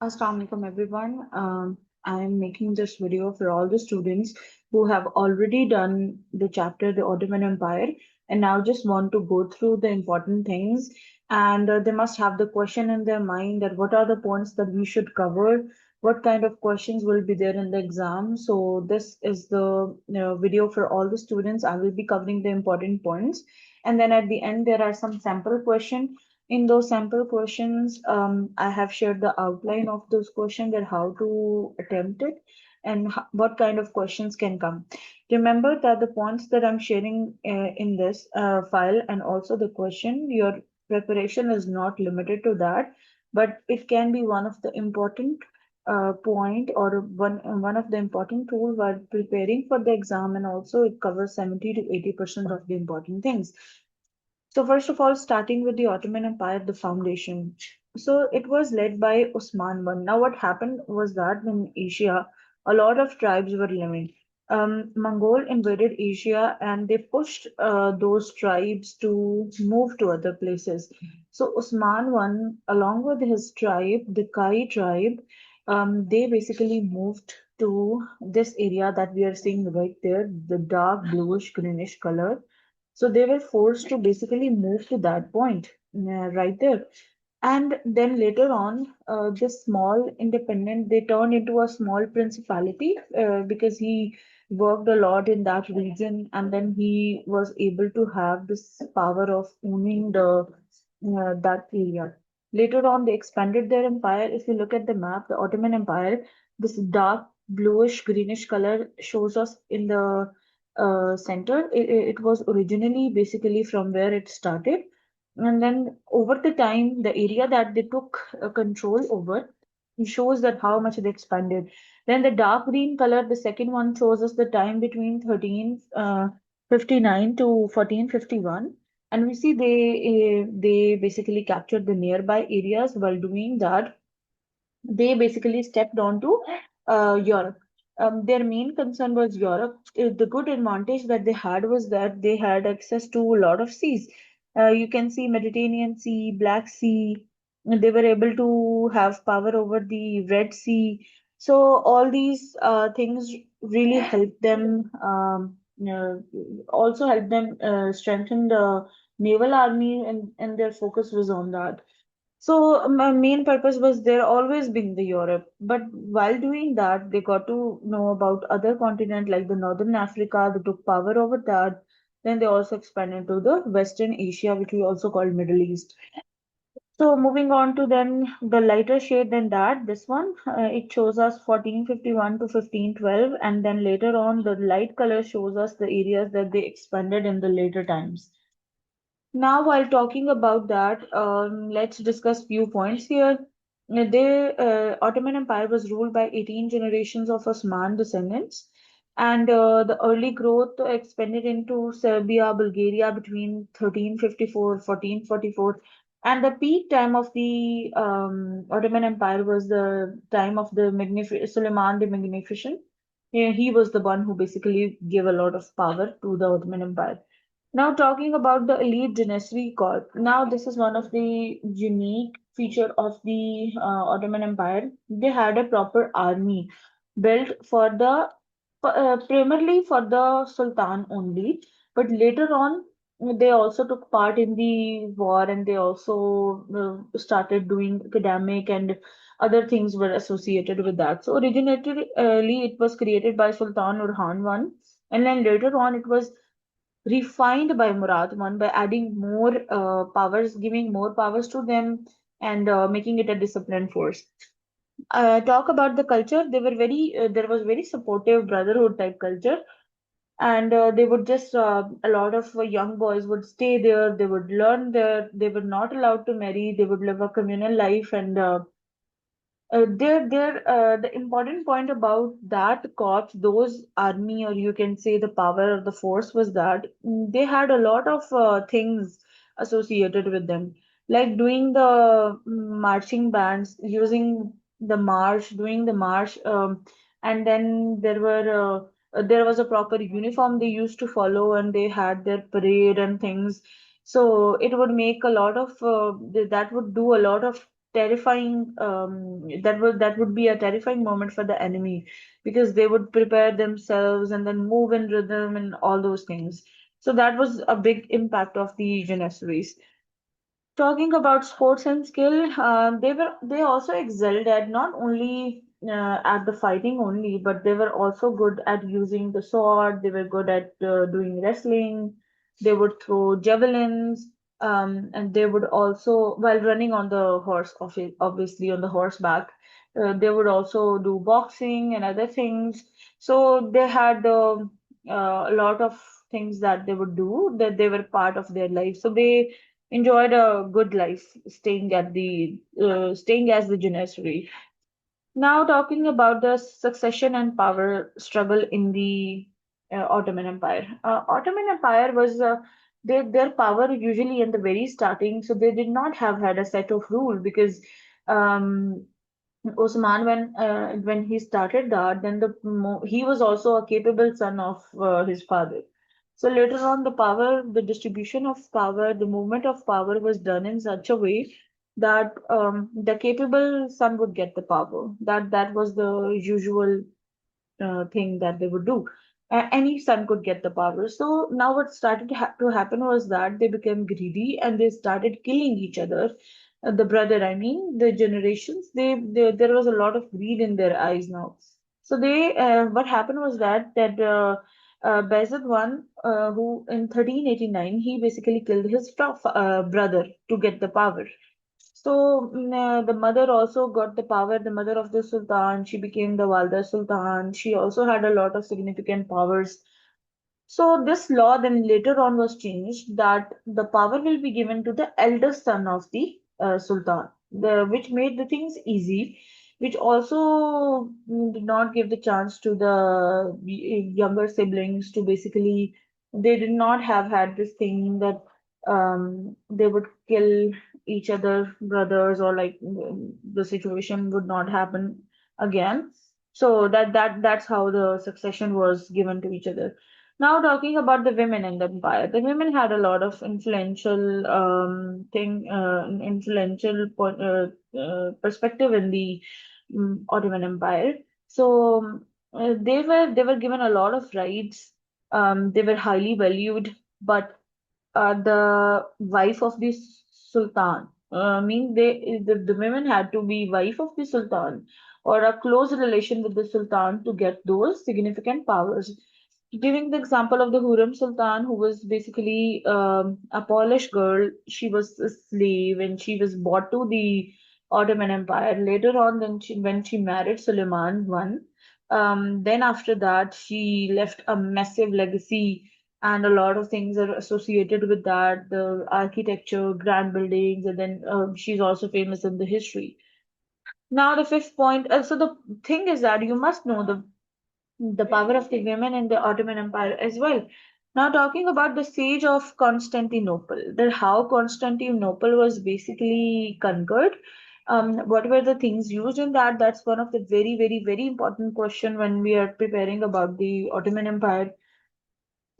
Assalamu alaikum everyone. I am making this video for all the students who have already done the chapter The Ottoman Empire and now just want to go through the important things, and they must have the question in their mind that what are the points that we should cover, what kind of questions will be there in the exam. So this is the video for all the students. I will be covering the important points, and then at the end there are some sample questions. In those sample questions, I have shared the outline of those questions and how to attempt it and what kind of questions can come. Remember that the points that I'm sharing in this file and also the question, your preparation is not limited to that, but it can be one of the important point or one of the important tool while preparing for the exam, and also it covers 70 to 80% of the important things. So first of all, starting with the Ottoman Empire, the foundation. So it was led by Osman I. Now what happened was that in Asia, a lot of tribes were living. Mongol invaded Asia and they pushed those tribes to move to other places. So Osman I, along with his tribe, the Kai tribe, they basically moved to this area that we are seeing right there, the dark bluish greenish color. So they were forced to basically move to that point right there. And then later on, this small independent, they turned into a small principality because he worked a lot in that region, and then he was able to have this power of owning the that area. Later on, they expanded their empire. If you look at the map, the Ottoman Empire, this dark bluish greenish color shows us in the center. It was originally basically from where it started, and then over the time, the area that they took control over, it shows that how much they expanded. Then the dark green color, the second one shows us the time between 1359 to 1451. And we see they basically captured the nearby areas. While doing that, they basically stepped onto Europe. Their main concern was Europe. The good advantage that they had was that they had access to a lot of seas. You can see Mediterranean Sea, Black Sea. They were able to have power over the Red Sea. So all these things really helped them. Also helped them strengthen the naval army, and their focus was on that. So my main purpose was there always been the Europe, but while doing that, they got to know about other continent like the Northern Africa. They took power over that. Then they also expanded to the Western Asia, which we also call Middle East. So moving on to then the lighter shade than that, this one it shows us 1451 to 1512, and then later on the light color shows us the areas that they expanded in the later times. Now, while talking about that, let's discuss few points here. The Ottoman Empire was ruled by 18 generations of Osman descendants, and the early growth expanded into Serbia, Bulgaria between 1354 1444, and the peak time of the Ottoman Empire was the time of the Suleiman the Magnificent. He was the one who basically gave a lot of power to the Ottoman Empire. Now talking about the elite dynasty court. Now this is one of the unique feature of the Ottoman Empire. They had a proper army built for the primarily for the Sultan only, but later on they also took part in the war, and they also started doing academic and other things were associated with that. So originally it was created by Sultan Urhan I, and then later on it was refined by Murad I by adding more powers, giving more powers to them, and making it a disciplined force. Talk about the culture. They were there was very supportive brotherhood type culture, and they would just a lot of young boys would stay there. They would learn there. They were not allowed to marry. They would live a communal life, and the important point about that corps, those army, or you can say the power of the force, was that they had a lot of things associated with them, like doing the marching bands, using the march, doing the march, and then there was a proper uniform they used to follow, and they had their parade and things. So it would make a lot of that would do a lot of terrifying. That would be a terrifying moment for the enemy because they would prepare themselves and then move in rhythm and all those things. So that was a big impact of the Janissaries. Talking about sports and skill, they also excelled at not only at the fighting only, but they were also good at using the sword. They were good at doing wrestling. They would throw javelins, and they would also, while running on the horse, obviously on the horseback, they would also do boxing and other things. So they had a lot of things that they would do that they were part of their life. So they enjoyed a good life staying as the Janissary. Now talking about the succession and power struggle in the Ottoman Empire. Ottoman Empire was their power usually in the very starting, so they did not have had a set of rule because um, Osman, when he started that, then he was also a capable son of his father. So later on, the distribution of power, the movement of power was done in such a way that the capable son would get the power. That was the usual thing that they would do. Any son could get the power. So now what started to happen was that they became greedy and they started killing each other. The brother, I mean, the generations, there was a lot of greed in their eyes now. So what happened was that Bayezid I, who in 1389, he basically killed his brother to get the power. So the mother also got the power, the mother of the Sultan. She became the Walda Sultan. She also had a lot of significant powers. So this law then later on was changed that the power will be given to the eldest son of the Sultan, which made the things easy, which also did not give the chance to the younger siblings to basically, they did not have had this thing that they would kill each other, brothers, or like the situation would not happen again. So that's how the succession was given to each other. Now talking about the women in the empire, the women had a lot of influential perspective in the Ottoman Empire. So they were given a lot of rights. They were highly valued, but the wife of the sultan. I mean, the women had to be wife of the sultan or a close relation with the sultan to get those significant powers. Giving the example of the Hurrem Sultan, who was basically a Polish girl, she was a slave and she was brought to the Ottoman Empire. Later on, when she married Suleiman then after that, she left a massive legacy and a lot of things are associated with that, the architecture, grand buildings, and then she's also famous in the history. Now the fifth point, so the thing is that you must know the power of the women in the Ottoman Empire as well. Now talking about the siege of Constantinople, how Constantinople was basically conquered. What were the things used in that? That's one of the very, very, very important question when we are preparing about the Ottoman Empire.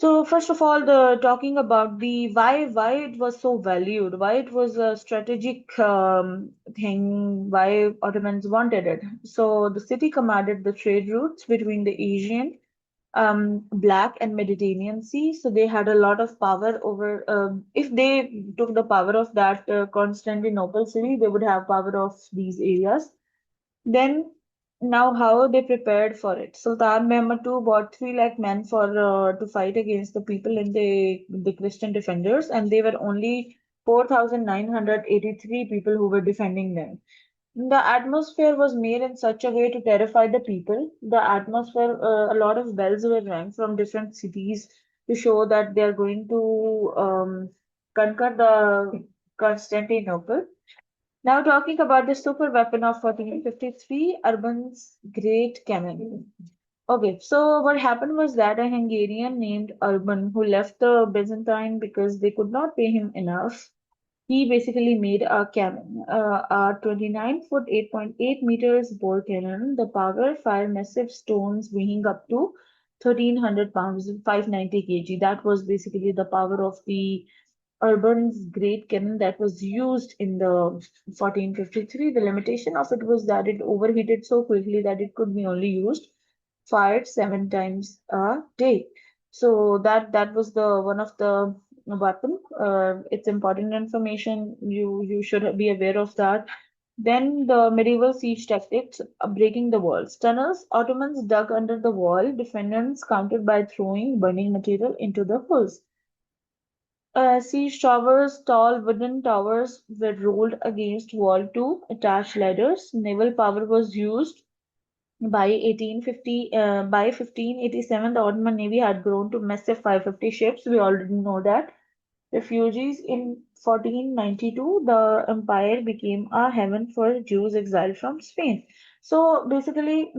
So first of all, the talking about the why it was so valued, why it was a strategic thing, why Ottomans wanted it. So the city commanded the trade routes between the Asian, Black and Mediterranean Sea. So they had a lot of power over. If they took the power of that Constantinople city, they would have power of these areas. Then, now how they prepared for it. Sultan Mehmed II bought 3 lakh men for to fight against the people in the Christian defenders, and they were only 4,983 people who were defending them. The atmosphere was made in such a way to terrify the people. The atmosphere, a lot of bells were rang from different cities to show that they are going to conquer the Constantinople. Now talking about the super weapon of 1453, Urban's Great Cannon. Okay, so what happened was that a Hungarian named Urban, who left the Byzantine because they could not pay him enough, he basically made a cannon, a 29-foot, 8.8 meters bore cannon. The power fire massive stones weighing up to 1,300 pounds, 590 kg. That was basically the power of the Urban's great cannon that was used in the 1453. The limitation of it was that it overheated so quickly that it could be only used fired 7 times a day. So that was the one of the weapon. It's important information. You should be aware of that. Then the medieval siege tactics, breaking the walls. Tunnels, Ottomans dug under the wall. Defendants countered by throwing burning material into the holes. Siege towers, tall wooden towers, were rolled against wall to attach ladders. Naval power was used. By 1587, the Ottoman Navy had grown to massive 550 ships. We already know that. Refugees in 1492, the empire became a haven for Jews exiled from Spain. So basically,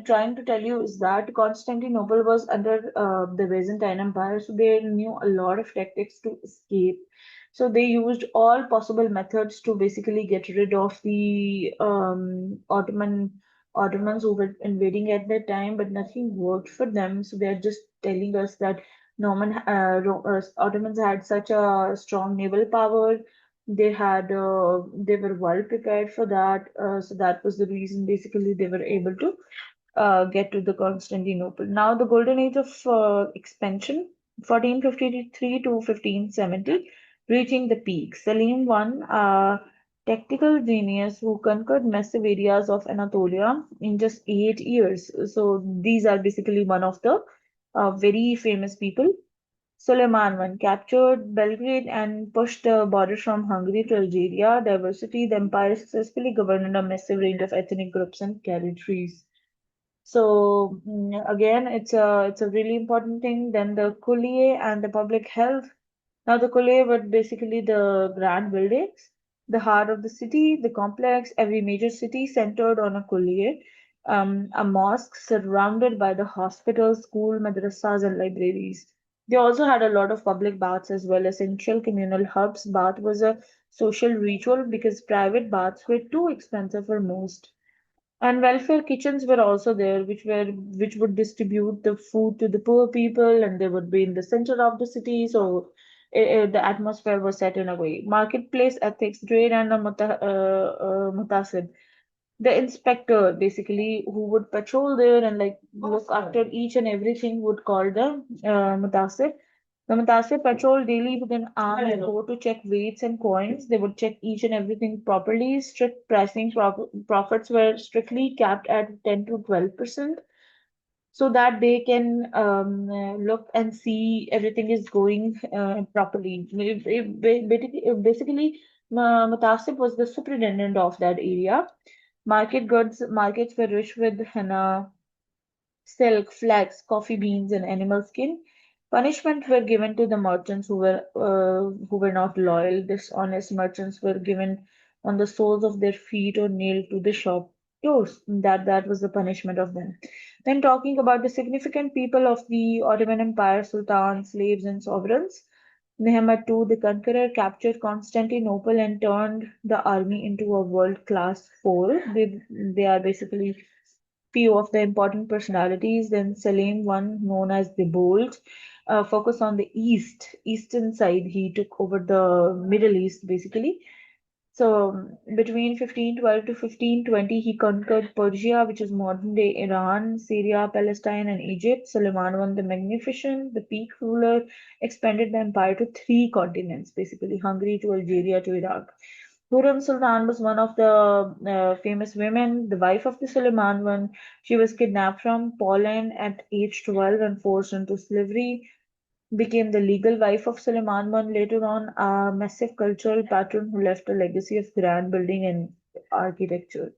trying to tell you is that Constantinople was under the Byzantine Empire, so they knew a lot of tactics to escape. So they used all possible methods to basically get rid of the Ottomans who were invading at that time, but nothing worked for them. So they're just telling us that Ottomans had such a strong naval power. They were well prepared for that. So that was the reason basically they were able to get to the Constantinople. Now the golden age of expansion, 1453 to 1570, reaching the peak. Selim I, tactical genius who conquered massive areas of Anatolia in just 8 years. So these are basically one of the very famous people. Suleiman I captured Belgrade and pushed the border from Hungary to Algeria. Diversity, the empire successfully governed a massive range of ethnic groups and territories. So again, it's a really important thing. Then the Kuliye and the public health. Now the Kuliye were basically the grand buildings, the heart of the city, the complex. Every major city centered on a Kuliye, a mosque surrounded by the hospitals, school, madrasas, and libraries. They also had a lot of public baths as well, essential communal hubs. Bath was a social ritual because private baths were too expensive for most. And welfare kitchens were also there, which would distribute the food to the poor people, and they would be in the center of the city. So the atmosphere was set in a way. Marketplace ethics, trade, and a mutasib, the inspector basically who would patrol there and like look after each and everything would call the mutasib. The mutasib patrol daily with an armed escort to check weights and coins. They would check each and everything properly. Strict pricing, profits were strictly capped at 10 to 12%, so that they can look and see everything is going properly. Basically, Mutasib was the superintendent of that area. Markets were rich with henna, silk, flax, coffee beans, and animal skin. Punishment were given to the merchants who were not loyal. Dishonest merchants were given on the soles of their feet or nailed to the shop doors. That was the punishment of them. Then talking about the significant people of the Ottoman Empire, sultans, slaves, and sovereigns. Mehmed II, the conqueror, captured Constantinople and turned the army into a world-class force. They are basically few of the important personalities. Then Selim, one known as the Bold, focused on the eastern side. He took over the Middle East basically. So between 1512 to 1520, he conquered Persia, which is modern day Iran, Syria, Palestine, and Egypt. Suleiman I the Magnificent, the peak ruler, expanded the empire to three continents, basically Hungary to Algeria to Iraq. Hurrem Sultan was one of the famous women, the wife of the Suleiman one. She was kidnapped from Poland at age 12 and forced into slavery, became the legal wife of Suleiman I, later on a massive cultural patron who left a legacy of grand building and architecture.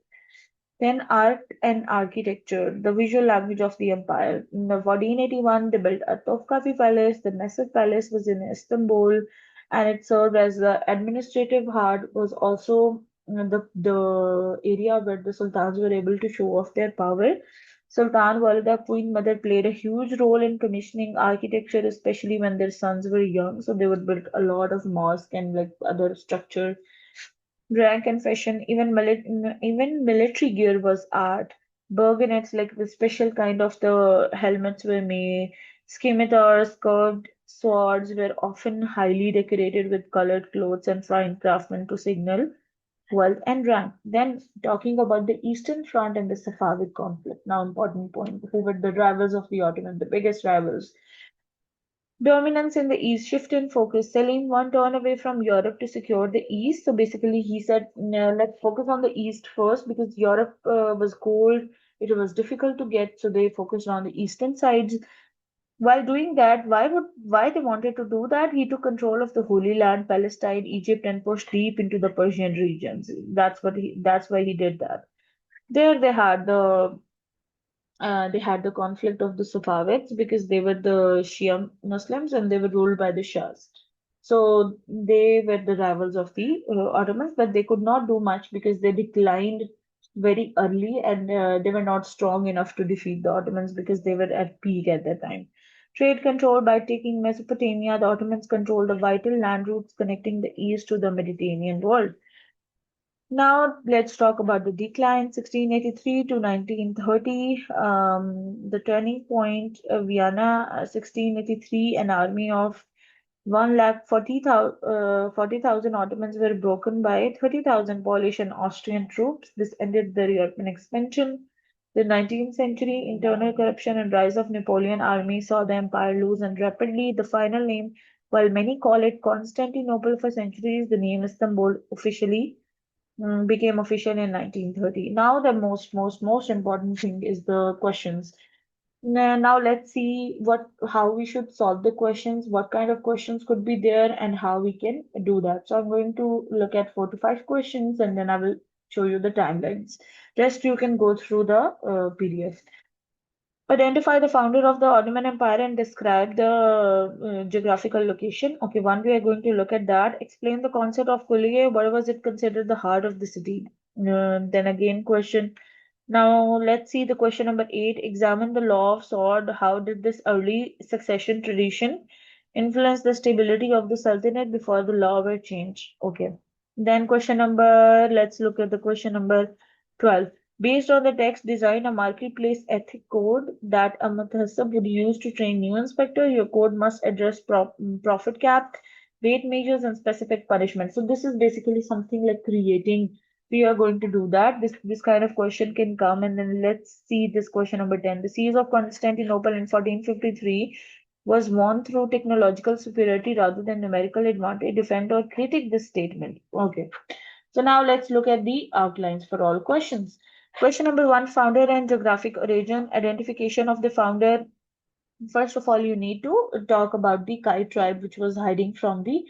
Then art and architecture, the visual language of the empire. In the 1481, they built a Topkapi Palace. The massive palace was in Istanbul, and it served as the administrative heart. Was also the area where the sultans were able to show off their power. Sultan Walida, Queen Mother, played a huge role in commissioning architecture, especially when their sons were young. So they would build a lot of mosque and like other structure. Rank and fashion, even military gear was art. Burgonets, like the special kind of the helmets were made. Scimitars, curved Swords were often highly decorated with colored clothes and fine craftsmen to signal wealth and rank. Then talking about the Eastern Front and the Safavid conflict. Now important point. Who were the rivals of the Ottoman, the biggest rivals? Dominance in the East, shift in focus. Selim one turn away from Europe to secure the East. So basically, he said, "No, let's focus on the East first because Europe was cold. It was difficult to get, so they focused on the eastern sides. While doing that, why they wanted to do that? He took control of the Holy Land, Palestine, Egypt, and pushed deep into the Persian regions. That's why he did that. There they had the conflict of the Safavids because they were the Shia Muslims and they were ruled by the Shahs. So they were the rivals of the Ottomans, but they could not do much because they declined very early and they were not strong enough to defeat the Ottomans because they were at peak at that time. Trade control by taking Mesopotamia, the Ottomans controlled the vital land routes connecting the east to the Mediterranean world. Now let's talk about the decline, 1683 to 1930. The turning point, Vienna, 1683, an army of 1,40,000 Ottomans were broken by 30,000 Polish and Austrian troops. This ended the European expansion. The 19th century internal corruption and rise of Napoleon army saw the empire lose and rapidly. The final name, while many call it Constantinople for centuries, the name Istanbul officially became official in 1930. Now the most important thing is the questions. Now let's see how we should solve the questions, what kind of questions could be there, and how we can do that. So I'm going to look at 4 to 5 questions, and then I will show you the timelines. Rest you can go through the PDF. Identify the founder of the Ottoman Empire and describe the geographical location. Okay, one we are going to look at that. Explain the concept of Kulliye. Why was it considered the heart of the city? Then again, question. Now let's see the question number 8. Examine the law of sword. How did this early succession tradition influence the stability of the Sultanate before the law were changed? Okay. Then let's look at the question number 12. Based on the text, design a marketplace ethic code that a muhtasab would use to train new inspector. Your code must address profit cap, weight measures, and specific punishment. So this is basically something like creating. We are going to do that. This kind of question can come, and then let's see this question number 10. The siege of Constantinople in 1453 was won through technological superiority rather than numerical advantage. Defend or critique this statement. Okay. So now let's look at the outlines for all questions. Question number 1, founder and geographic origin, identification of the founder. First of all, you need to talk about the Kai tribe, which was hiding from the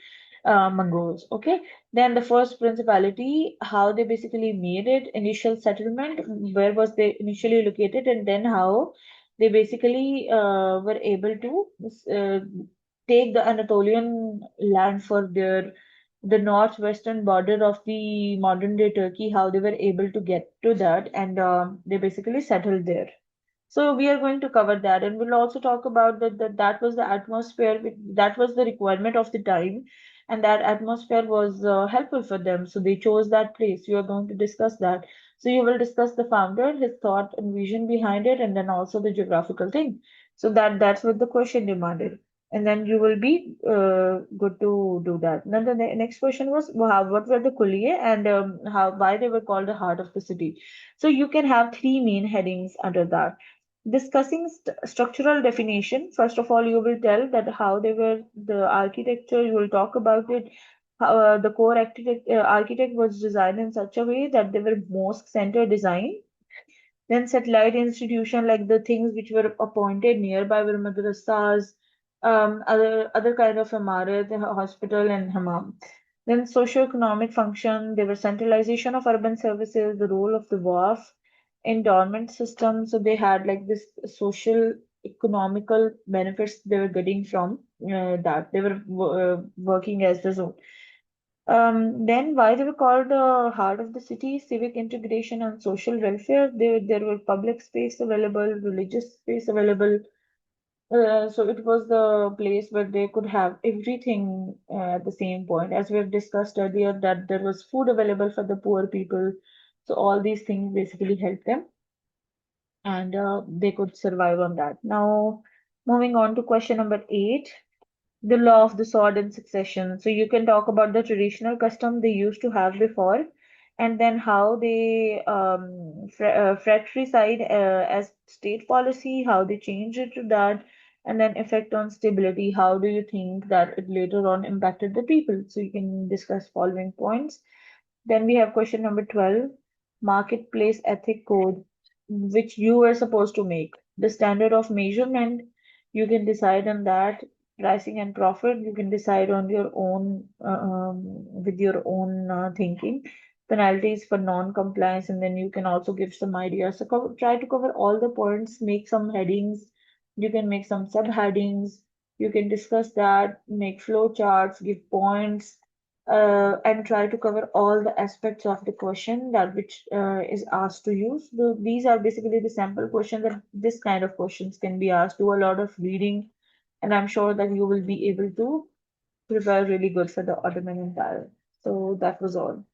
Mongols. Okay. Then the first principality, how they basically made it, initial settlement, where was they initially located, and then how they basically were able to uh, take the Anatolian land for the northwestern border of the modern day Turkey, how they were able to get to that, and they basically settled there. So we are going to cover that, and we'll also talk about that was the atmosphere, that was the requirement of the time, and that atmosphere was helpful for them. So they chose that place. You are going to discuss that. So you will discuss the founder, his thought and vision behind it, and then also the geographical thing. So that's what the question demanded, and then you will be good to do that. Then the next question was what were the kuliye and how why they were called the heart of the city. So you can have 3 main headings under that. Discussing structural definition, first of all, you will tell that how they were the architecture, you will talk about it. How, the core architect was designed in such a way that they were mosque center design. Then satellite institution like the things which were appointed nearby were madrasas, other kind of amarat, hospital and hammam. Then socio-economic function, there was centralization of urban services, the role of the WAF, endowment system. So they had like this social economical benefits they were getting from that. They were working as the zone. Then why they were called the heart of the city, civic integration and social welfare. There were public space available, religious space available. So it was the place where they could have everything at the same point. As we have discussed earlier, that there was food available for the poor people. So all these things basically helped them, and they could survive on that. Now, moving on to question number 8. the law of the sword and succession. So you can talk about the traditional custom they used to have before, and then how they fratricide as state policy, how they changed it to that, and then effect on stability. How do you think that it later on impacted the people? So you can discuss following points. Then we have question number 12, marketplace ethic code, which you were supposed to make. The standard of measurement, you can decide on that. Pricing and profit, you can decide on your own, with your own thinking. Penalties for non-compliance, and then you can also give some ideas. So try to cover all the points, make some headings. You can make some subheadings. You can discuss that, make flow charts, give points, and try to cover all the aspects of the question that which is asked to you. So these are basically the sample questions that this kind of questions can be asked. Do a lot of reading, and I'm sure that you will be able to prepare really good for the Ottoman Empire. So that was all.